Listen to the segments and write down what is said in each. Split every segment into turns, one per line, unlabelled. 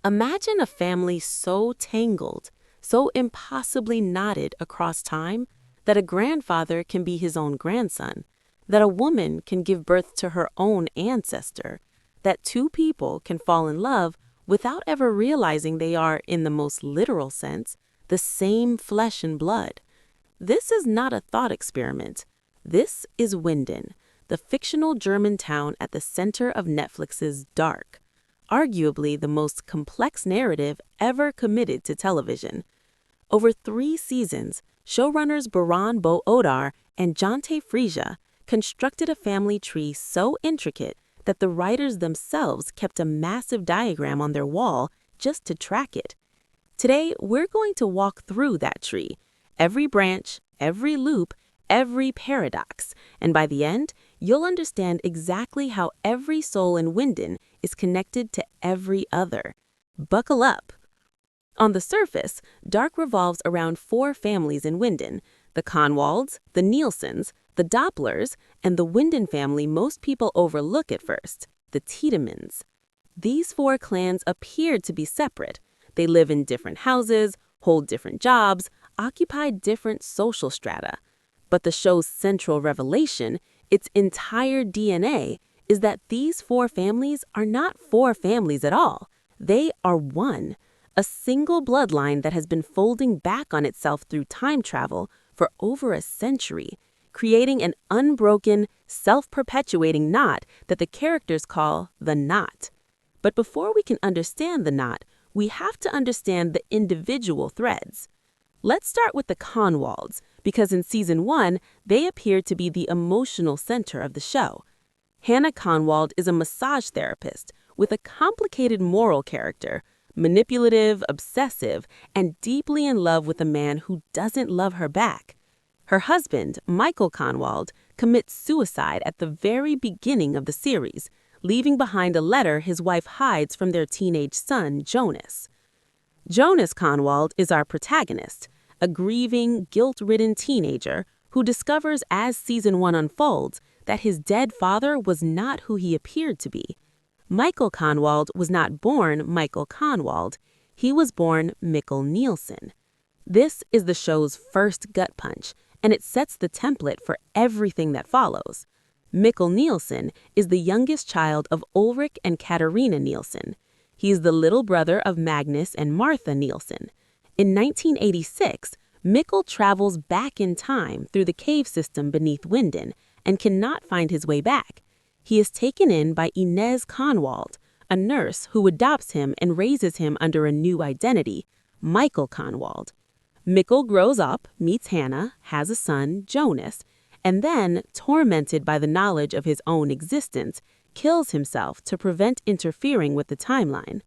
Imagine a family so tangled, so impossibly knotted across time, that a grandfather can be his own grandson, that a woman can give birth to her own ancestor, that two people can fall in love without ever realizing they are, in the most literal sense, the same flesh and blood. This is not a thought experiment. This is Winden, the fictional German town at the center of Netflix's Dark, arguably the most complex narrative ever committed to television. Over 3 seasons, showrunners Baran Bo Odar and Jante Frisia constructed a family tree so intricate that the writers themselves kept a massive diagram on their wall just to track it. Today, we're going to walk through that tree, every branch, every loop, every paradox, and by the end, you'll understand exactly how every soul in Winden is connected to every other. Buckle up. On the surface, Dark revolves around 4 families in Winden: the Kahnwalds, the Nielsens, the Dopplers, and the Winden family most people overlook at first, the Tiedemanns. These 4 clans appear to be separate. They live in different houses, hold different jobs, occupy different social strata. But the show's central revelation, its entire DNA, is that these 4 families are not 4 families at all. They are one, a single bloodline that has been folding back on itself through time travel for over a century, creating an unbroken, self-perpetuating knot that the characters call the knot. But before we can understand the knot, we have to understand the individual threads. Let's start with the Kahnwalds, because in Season 1, they appear to be the emotional center of the show. Hannah Kahnwald is a massage therapist with a complicated moral character, manipulative, obsessive, and deeply in love with a man who doesn't love her back. Her husband, Michael Kahnwald, commits suicide at the very beginning of the series, leaving behind a letter his wife hides from their teenage son, Jonas. Jonas Kahnwald is our protagonist, a grieving, guilt-ridden teenager who discovers as Season 1 unfolds that his dead father was not who he appeared to be. Michael Kahnwald was not born Michael Kahnwald. He was born Mikkel Nielsen. This is the show's first gut punch, and it sets the template for everything that follows. Mikkel Nielsen is the youngest child of Ulrich and Katarina Nielsen. He is the little brother of Magnus and Martha Nielsen. In 1986, Mikkel travels back in time through the cave system beneath Winden and cannot find his way back. He is taken in by Inez Kahnwald, a nurse who adopts him and raises him under a new identity, Michael Kahnwald. Mikkel grows up, meets Hannah, has a son, Jonas, and then, tormented by the knowledge of his own existence, kills himself to prevent interfering with the timeline.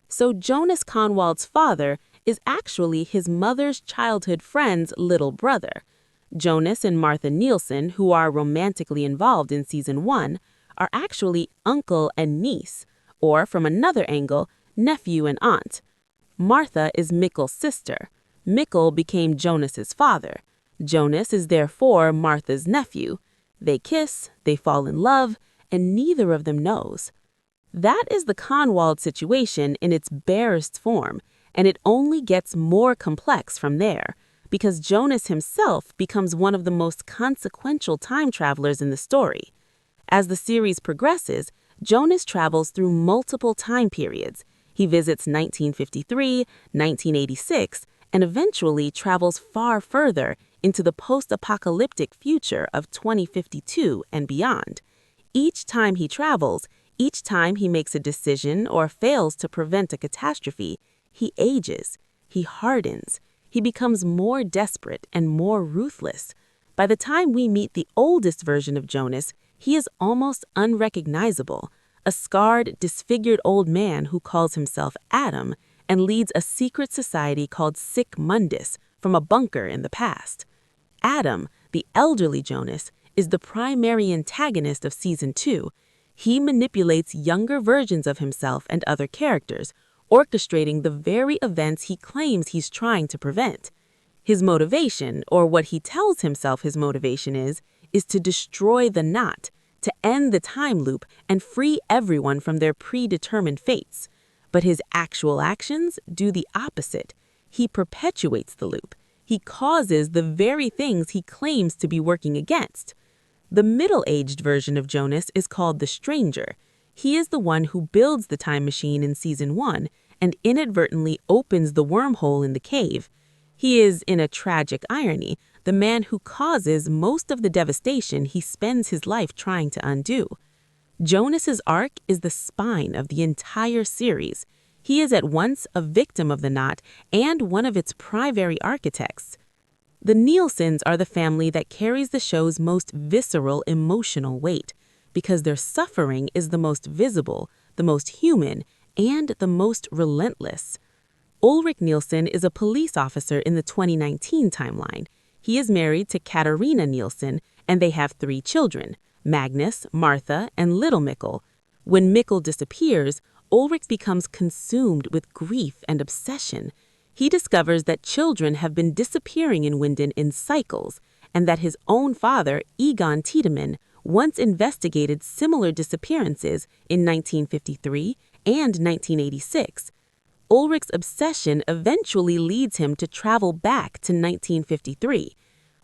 So Jonas Kahnwald's father is actually his mother's childhood friend's little brother. Jonas and Martha Nielsen, who are romantically involved in Season 1, are actually uncle and niece, or from another angle, nephew and aunt. Martha is Mikkel's sister. Mikkel became Jonas's father. Jonas is therefore Martha's nephew. They kiss, they fall in love, and neither of them knows. That is the Kahnwald situation in its barest form, and it only gets more complex from there, because Jonas himself becomes one of the most consequential time travelers in the story. As the series progresses, Jonas travels through multiple time periods. He visits 1953, 1986, and eventually travels far further into the post-apocalyptic future of 2052 and beyond. Each time he travels, each time he makes a decision or fails to prevent a catastrophe, he ages, he hardens, he becomes more desperate and more ruthless. By the time we meet the oldest version of Jonas, he is almost unrecognizable, a scarred, disfigured old man who calls himself Adam and leads a secret society called Sic Mundus from a bunker in the past. Adam, the elderly Jonas, is the primary antagonist of Season 2. He manipulates younger versions of himself and other characters, orchestrating the very events he claims he's trying to prevent. His motivation, or what he tells himself his motivation is to destroy the knot, to end the time loop and free everyone from their predetermined fates. But his actual actions do the opposite. He perpetuates the loop. He causes the very things he claims to be working against. The middle-aged version of Jonas is called the Stranger. He is the one who builds the time machine in season 1 and inadvertently opens the wormhole in the cave. He is, in a tragic irony, the man who causes most of the devastation he spends his life trying to undo. Jonas's arc is the spine of the entire series. He is at once a victim of the knot and one of its primary architects. The Nielsens are the family that carries the show's most visceral emotional weight, because their suffering is the most visible, the most human, and the most relentless. Ulrich Nielsen is a police officer in the 2019 timeline. He is married to Katarina Nielsen, and they have 3 children, Magnus, Martha, and little Mikkel. When Mikkel disappears, Ulrich becomes consumed with grief and obsession. He discovers that children have been disappearing in Winden in cycles, and that his own father, Egon Tiedemann, once investigated similar disappearances in 1953 and 1986. Ulrich's obsession eventually leads him to travel back to 1953.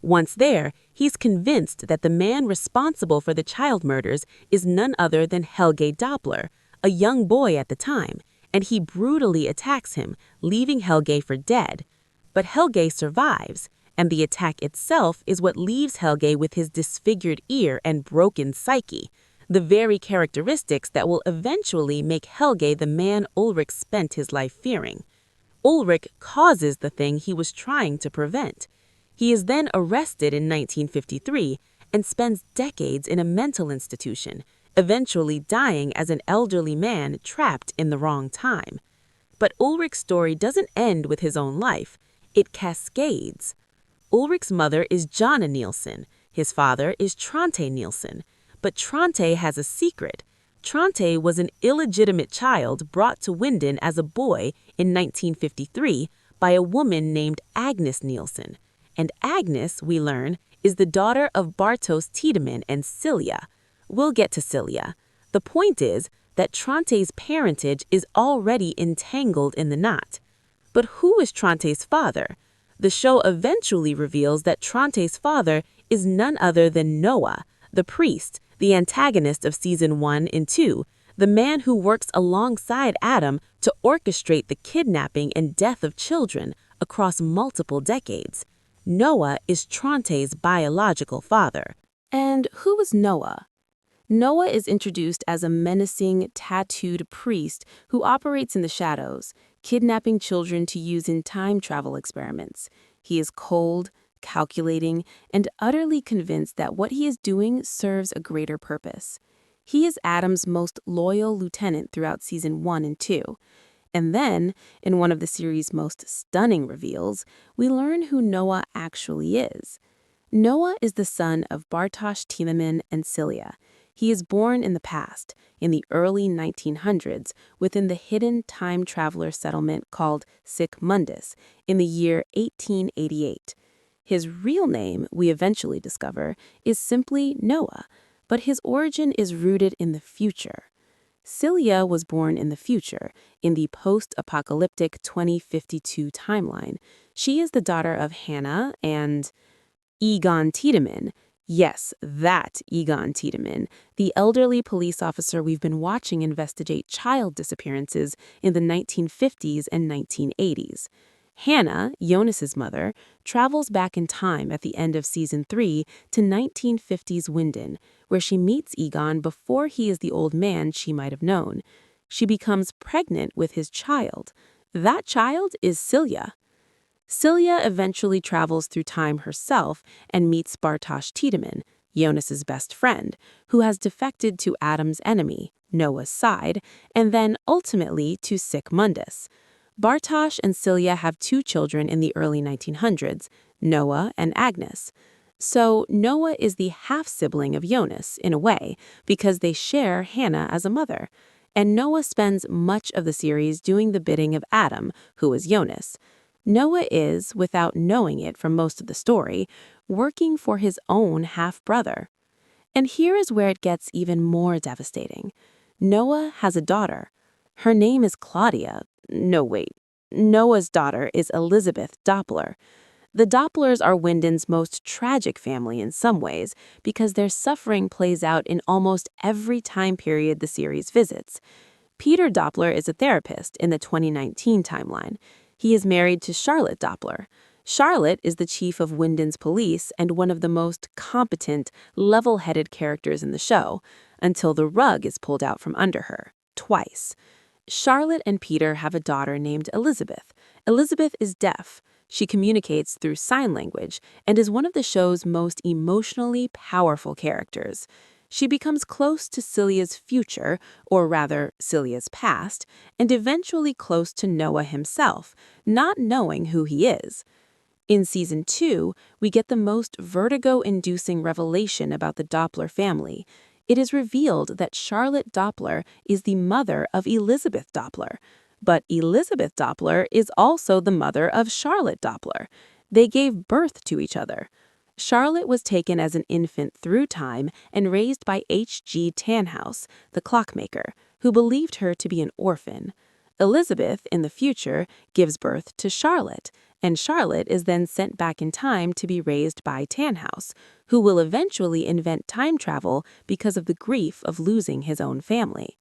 Once there, he's convinced that the man responsible for the child murders is none other than Helge Doppler, a young boy at the time, and he brutally attacks him, leaving Helge for dead. But Helge survives, and the attack itself is what leaves Helge with his disfigured ear and broken psyche, the very characteristics that will eventually make Helge the man Ulrich spent his life fearing. Ulrich causes the thing he was trying to prevent. He is then arrested in 1953 and spends decades in a mental institution, eventually dying as an elderly man trapped in the wrong time. But Ulrich's story doesn't end with his own life. It cascades. Ulrich's mother is Jonna Nielsen. His father is Trante Nielsen. But Trante has a secret. Trante was an illegitimate child brought to Winden as a boy in 1953 by a woman named Agnes Nielsen. And Agnes, we learn, is the daughter of Bartos Tiedemann and Celia. We'll get to Celia. The point is that Trante's parentage is already entangled in the knot. But who is Trante's father? The show eventually reveals that Trante's father is none other than Noah, the priest, the antagonist of season 1 and 2, the man who works alongside Adam to orchestrate the kidnapping and death of children across multiple decades. Noah is Trante's biological father. And who is Noah? Noah is introduced as a menacing, tattooed priest who operates in the shadows, kidnapping children to use in time travel experiments. He is cold, calculating, and utterly convinced that what he is doing serves a greater purpose. He is Adam's most loyal lieutenant throughout season 1 and 2. And then, in one of the series' most stunning reveals, we learn who Noah actually is. Noah is the son of Bartosz Tiedemann and Celia. He is born in the past, in the early 1900s, within the hidden time traveler settlement called Sic Mundus in the year 1888. His real name, we eventually discover, is simply Noah, but his origin is rooted in the future. Celia was born in the future, in the post-apocalyptic 2052 timeline. She is the daughter of Hannah and Egon Tiedemann. Yes, that Egon Tiedemann, the elderly police officer we've been watching investigate child disappearances in the 1950s and 1980s. Hannah, Jonas's mother, travels back in time at the end of season 3 to 1950s Winden, where she meets Egon before he is the old man she might have known. She becomes pregnant with his child. That child is Celia. Celia eventually travels through time herself and meets Bartosz Tiedemann, Jonas's best friend, who has defected to Adam's enemy, Noah's side, and then ultimately to Sic Mundus. Bartosz and Celia have 2 children in the early 1900s, Noah and Agnes. So Noah is the half-sibling of Jonas, in a way, because they share Hannah as a mother. And Noah spends much of the series doing the bidding of Adam, who is Jonas. Noah is, without knowing it from most of the story, working for his own half-brother. And here is where it gets even more devastating. Noah has a daughter. Her name is Claudia. No, wait. Noah's daughter is Elizabeth Doppler. The Dopplers are Winden's most tragic family in some ways because their suffering plays out in almost every time period the series visits. Peter Doppler is a therapist in the 2019 timeline. He is married to Charlotte Doppler. Charlotte is the chief of Winden's police and one of the most competent, level-headed characters in the show, until the rug is pulled out from under her, twice. Charlotte and Peter have a daughter named Elizabeth. Elizabeth is deaf. She communicates through sign language and is one of the show's most emotionally powerful characters. She becomes close to Celia's future, or rather, Celia's past, and eventually close to Noah himself, not knowing who he is. In Season 2, we get the most vertigo-inducing revelation about the Doppler family. It is revealed that Charlotte Doppler is the mother of Elizabeth Doppler. But Elizabeth Doppler is also the mother of Charlotte Doppler. They gave birth to each other. Charlotte was taken as an infant through time and raised by H.G. Tannhaus, the clockmaker, who believed her to be an orphan. Elizabeth, in the future, gives birth to Charlotte, and Charlotte is then sent back in time to be raised by Tannhaus, who will eventually invent time travel because of the grief of losing his own family.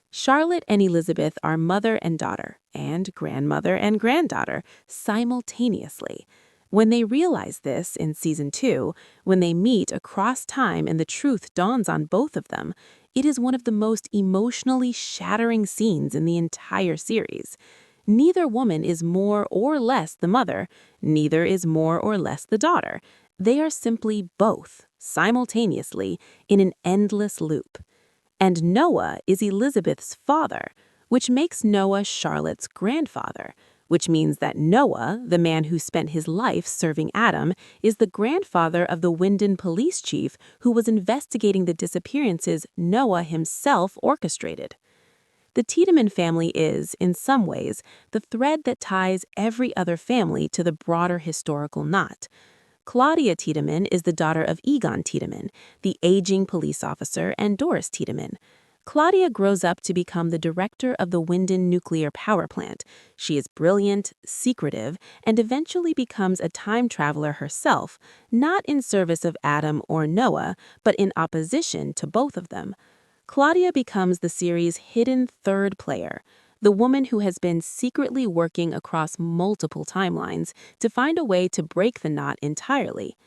Charlotte and Elizabeth are mother and daughter, and grandmother and granddaughter, simultaneously. When they realize this in Season 2, when they meet across time and the truth dawns on both of them, it is one of the most emotionally shattering scenes in the entire series. Neither woman is more or less the mother, neither is more or less the daughter. They are simply both, simultaneously, in an endless loop. And Noah is Elizabeth's father, which makes Noah Charlotte's grandfather, which means that Noah, the man who spent his life serving Adam, is the grandfather of the Winden police chief who was investigating the disappearances Noah himself orchestrated. The Tiedemann family is, in some ways, the thread that ties every other family to the broader historical knot. Claudia Tiedemann is the daughter of Egon Tiedemann, the aging police officer, and Doris Tiedemann. Claudia grows up to become the director of the Winden nuclear power plant. She is brilliant, secretive, and eventually becomes a time traveler herself, not in service of Adam or Noah, but in opposition to both of them. Claudia becomes the series' hidden third player, the woman who has been secretly working across multiple timelines to find a way to break the knot entirely.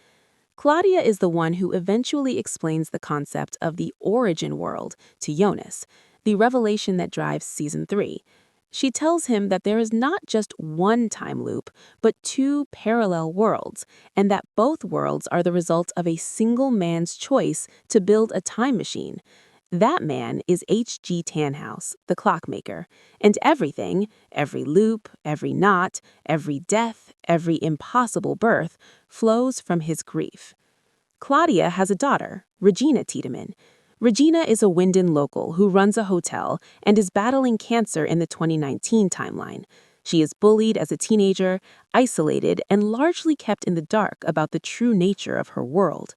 Claudia is the one who eventually explains the concept of the origin world to Jonas, the revelation that drives Season 3. She tells him that there is not just one time loop, but two parallel worlds, and that both worlds are the result of a single man's choice to build a time machine. That man is H.G. Tannhaus, the clockmaker, and everything, every loop, every knot, every death, every impossible birth, flows from his grief. Claudia has a daughter, Regina Tiedemann. Regina is a Winden local who runs a hotel and is battling cancer in the 2019 timeline. She is bullied as a teenager, isolated, and largely kept in the dark about the true nature of her world.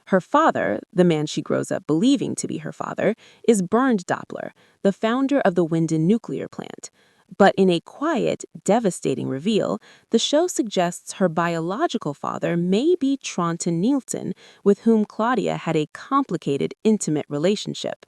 Her father, the man she grows up believing to be her father, is Bernd Doppler, the founder of the Winden nuclear plant. But in a quiet, devastating reveal, the show suggests her biological father may be Nielsen, with whom Claudia had a complicated, intimate relationship.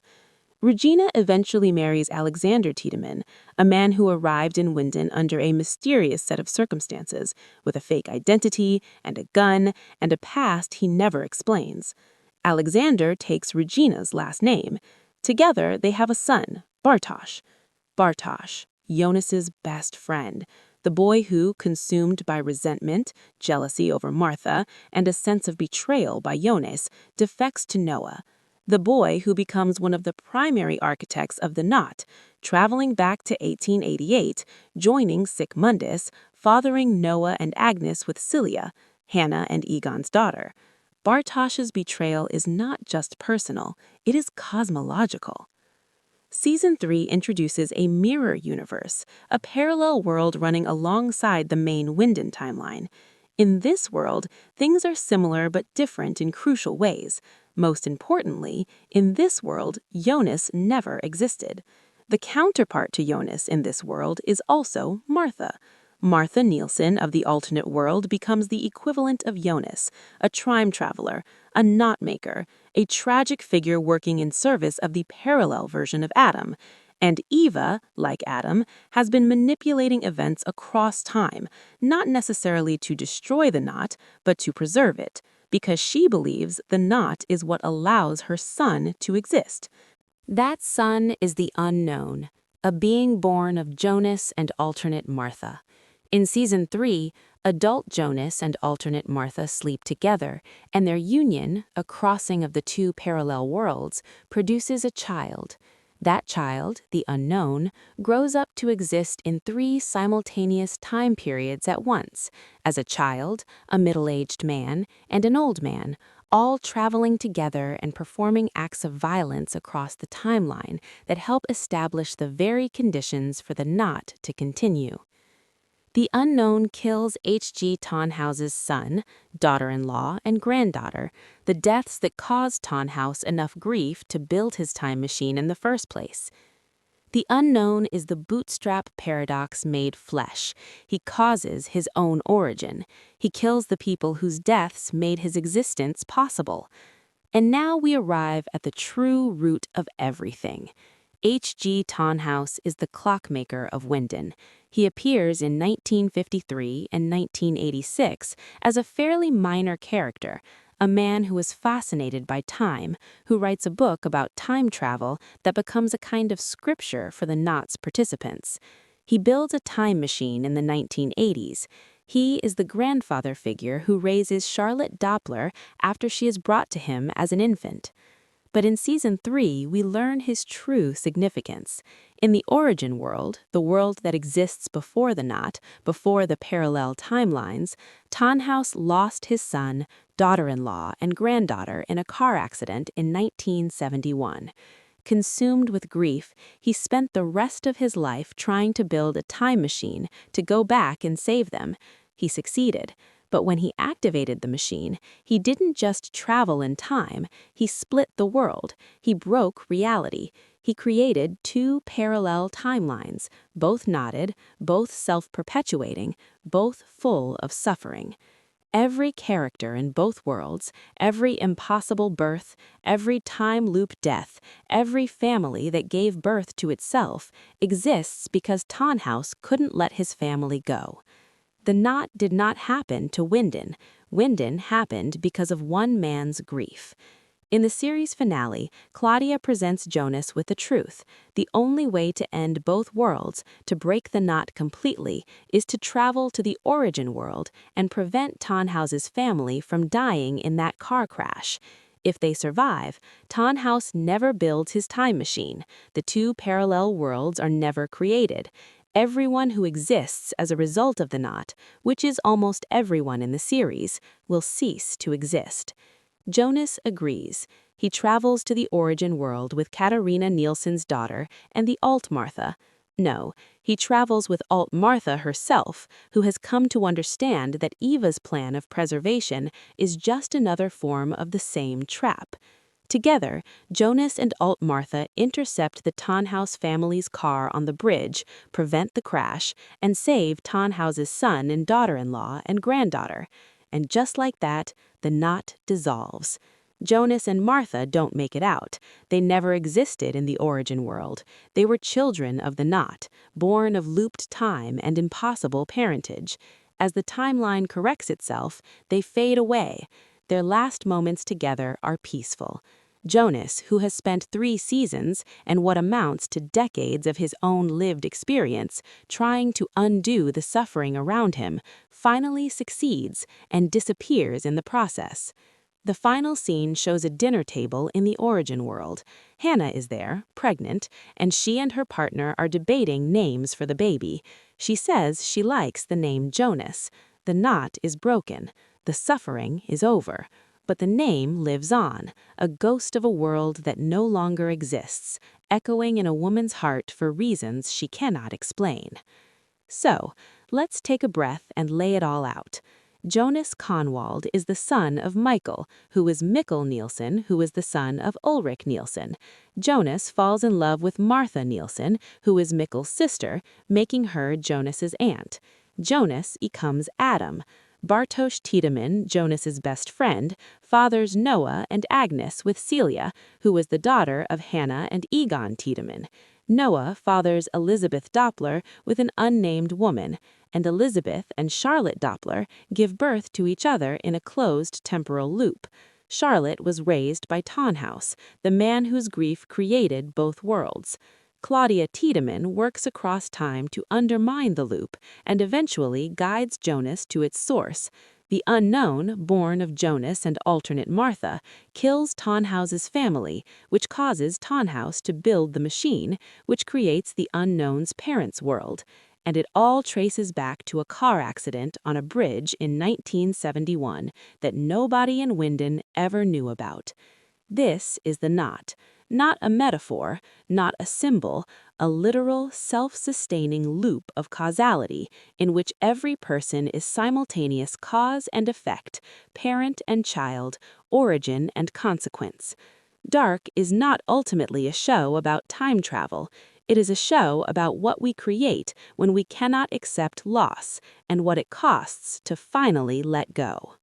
Regina eventually marries Alexander Tiedemann, a man who arrived in Winden under a mysterious set of circumstances, with a fake identity and a gun and a past he never explains. Alexander takes Regina's last name. Together, they have a son, Bartosz. Bartosz, Jonas's best friend, the boy who, consumed by resentment, jealousy over Martha, and a sense of betrayal by Jonas, defects to Noah. The boy who becomes one of the primary architects of the knot, traveling back to 1888, joining Sic Mundus, fathering Noah and Agnes with Celia, Hannah and Egon's daughter. Bartosz's betrayal is not just personal, it is cosmological. Season 3 introduces a mirror universe, a parallel world running alongside the main Winden timeline. In this world, things are similar but different in crucial ways. Most importantly, in this world, Jonas never existed. The counterpart to Jonas in this world is also Martha. Martha Nielsen of the alternate world becomes the equivalent of Jonas, a time traveler, a knot maker, a tragic figure working in service of the parallel version of Adam. And Eva, like Adam, has been manipulating events across time, not necessarily to destroy the knot, but to preserve it, because she believes the knot is what allows her son to exist. That son is the unknown, a being born of Jonas and alternate Martha. In Season 3, adult Jonas and alternate Martha sleep together, and their union, a crossing of the two parallel worlds, produces a child. That child, the unknown, grows up to exist in 3 simultaneous time periods at once, as a child, a middle-aged man, and an old man, all traveling together and performing acts of violence across the timeline that help establish the very conditions for the knot to continue. The unknown kills H.G. Tannhaus's son, daughter-in-law, and granddaughter, the deaths that caused Tannhaus enough grief to build his time machine in the first place. The unknown is the bootstrap paradox made flesh. He causes his own origin. He kills the people whose deaths made his existence possible. And now we arrive at the true root of everything. H.G. Tannhaus is the clockmaker of Winden. He appears in 1953 and 1986 as a fairly minor character, a man who is fascinated by time, who writes a book about time travel that becomes a kind of scripture for the knot's participants. He builds a time machine in the 1980s. He is the grandfather figure who raises Charlotte Doppler after she is brought to him as an infant. But in Season 3, we learn his true significance. In the origin world, the world that exists before the knot, before the parallel timelines, Tannhaus lost his son, daughter-in-law, and granddaughter in a car accident in 1971. Consumed with grief, he spent the rest of his life trying to build a time machine to go back and save them. He succeeded. But when he activated the machine, he didn't just travel in time, he split the world. He broke reality. He created 2 parallel timelines, both knotted, both self-perpetuating, both full of suffering. Every character in both worlds, every impossible birth, every time loop death, every family that gave birth to itself exists because Tannhaus couldn't let his family go. The knot did not happen to Winden. Winden happened because of one man's grief. In the series finale, Claudia presents Jonas with the truth. The only way to end both worlds, to break the knot completely, is to travel to the origin world and prevent Tannhaus's family from dying in that car crash. If they survive, Tannhaus never builds his time machine. The 2 parallel worlds are never created. Everyone who exists as a result of the knot, which is almost everyone in the series, will cease to exist. Jonas agrees. He travels to the origin world with Katarina Nielsen's daughter and the Alt-Martha. No, he travels with Alt-Martha herself, who has come to understand that Eva's plan of preservation is just another form of the same trap. Together, Jonas and Alt-Martha intercept the Tannhaus family's car on the bridge, prevent the crash, and save Tannhaus's son and daughter-in-law and granddaughter. And just like that, the knot dissolves. Jonas and Martha don't make it out. They never existed in the origin world. They were children of the knot, born of looped time and impossible parentage. As the timeline corrects itself, they fade away. Their last moments together are peaceful. Jonas, who has spent 3 seasons and what amounts to decades of his own lived experience trying to undo the suffering around him, finally succeeds and disappears in the process. The final scene shows a dinner table in the origin world. Hannah is there, pregnant, and she and her partner are debating names for the baby. She says she likes the name Jonas. The knot is broken. The suffering is over. But the name lives on, a ghost of a world that no longer exists, echoing in a woman's heart for reasons she cannot explain. So, let's take a breath and lay it all out. Jonas Kahnwald is the son of Michael, who is Mikkel Nielsen, who is the son of Ulrich Nielsen. Jonas falls in love with Martha Nielsen, who is Mikkel's sister, making her Jonas's aunt. Jonas becomes Adam. Bartosz Tiedemann, Jonas's best friend, fathers Noah and Agnes with Celia, who was the daughter of Hannah and Egon Tiedemann. Noah fathers Elizabeth Doppler with an unnamed woman, and Elizabeth and Charlotte Doppler give birth to each other in a closed temporal loop. Charlotte was raised by Tannhaus, the man whose grief created both worlds. Claudia Tiedemann works across time to undermine the loop and eventually guides Jonas to its source. The unknown, born of Jonas and alternate Martha, kills Tannhaus's family, which causes Tannhaus to build the machine, which creates the unknown's parents' world. And it all traces back to a car accident on a bridge in 1971 that nobody in Winden ever knew about. This is the knot. Not a metaphor, not a symbol, a literal, self-sustaining loop of causality in which every person is simultaneous cause and effect, parent and child, origin and consequence. Dark is not ultimately a show about time travel. It is a show about what we create when we cannot accept loss and what it costs to finally let go.